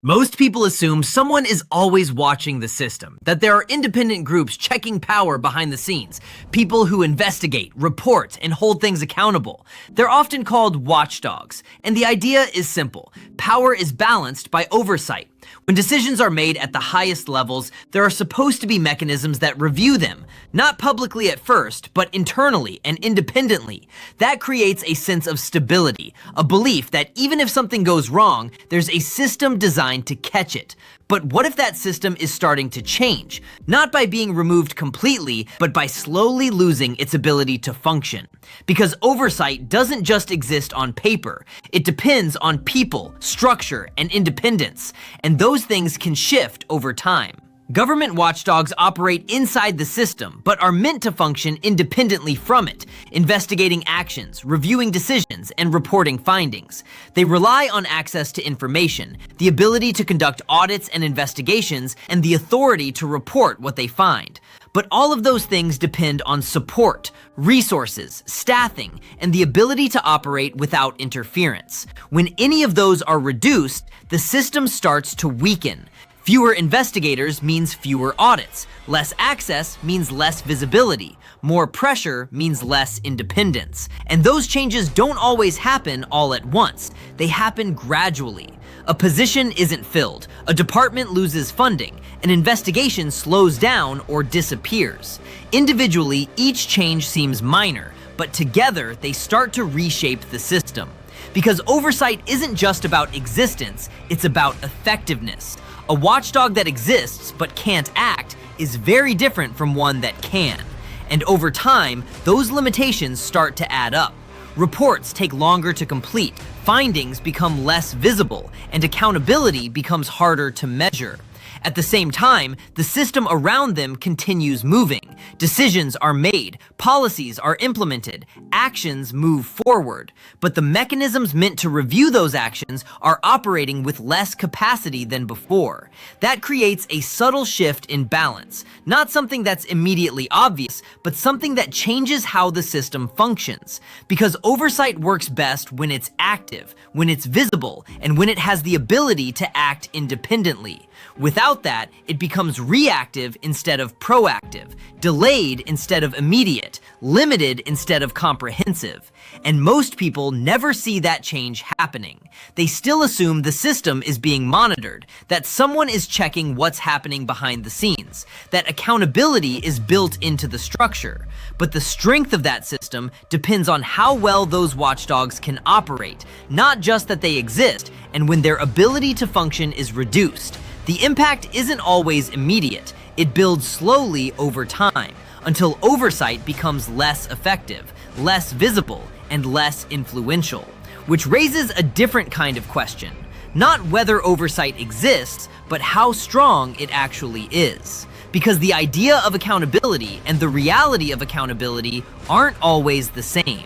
Most people assume someone is always watching the system, that there are independent groups checking power behind the scenes, people who investigate, report, and hold things accountable. They're often called watchdogs, and the idea is simple. Power is balanced by oversight. When decisions are made at the highest levels, there are supposed to be mechanisms that review them, not publicly at first, but internally and independently. That creates a sense of stability, a belief that even if something goes wrong, there's a system designed to catch it. But what if that system is starting to change? Not by being removed completely, but by slowly losing its ability to function. Because oversight doesn't just exist on paper. It depends on people, structure, and independence. And those things can shift over time. Government watchdogs operate inside the system, but are meant to function independently from it, investigating actions, reviewing decisions, and reporting findings. They rely on access to information, the ability to conduct audits and investigations, and the authority to report what they find. But all of those things depend on support, resources, staffing, and the ability to operate without interference. When any of those are reduced, the system starts to weaken. Fewer investigators means fewer audits. Less access means less visibility. More pressure means less independence. And those changes don't always happen all at once. They happen gradually. A position isn't filled, a department loses funding, an investigation slows down or disappears. Individually, each change seems minor, but together they start to reshape the system. Because oversight isn't just about existence, it's about effectiveness. A watchdog that exists but can't act is very different from one that can. And over time, those limitations start to add up. Reports take longer to complete, findings become less visible, and accountability becomes harder to measure. At the same time, the system around them continues moving. Decisions are made, policies are implemented, actions move forward. But the mechanisms meant to review those actions are operating with less capacity than before. That creates a subtle shift in balance. Not something that's immediately obvious, but something that changes how the system functions. Because oversight works best when it's active, when it's visible, and when it has the ability to act independently. Without that, it becomes reactive instead of proactive, delayed instead of immediate, limited instead of comprehensive. And most people never see that change happening. They still assume the system is being monitored, that someone is checking what's happening behind the scenes, that accountability is built into the structure. But the strength of that system depends on how well those watchdogs can operate, not just that they exist, and when their ability to function is reduced. The impact isn't always immediate. It builds slowly over time, until oversight becomes less effective, less visible, and less influential. Which raises a different kind of question. Not whether oversight exists, but how strong it actually is. Because the idea of accountability and the reality of accountability aren't always the same.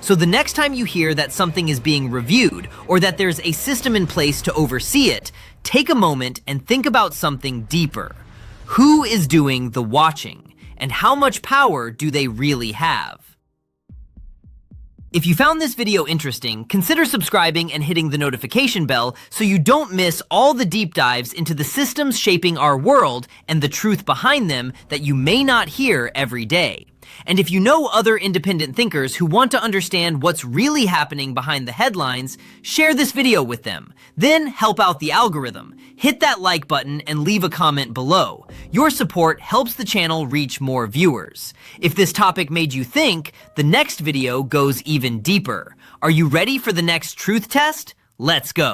So the next time you hear that something is being reviewed, or that there's a system in place to oversee it, take a moment and think about something deeper. Who is doing the watching? And how much power do they really have? If you found this video interesting, consider subscribing and hitting the notification bell so you don't miss all the deep dives into the systems shaping our world and the truth behind them that you may not hear every day. And if you know other independent thinkers who want to understand what's really happening behind the headlines, share this video with them. Then help out the algorithm. Hit that like button and leave a comment below. Your support helps the channel reach more viewers. If this topic made you think, the next video goes even deeper. Are you ready for the next truth test? Let's go.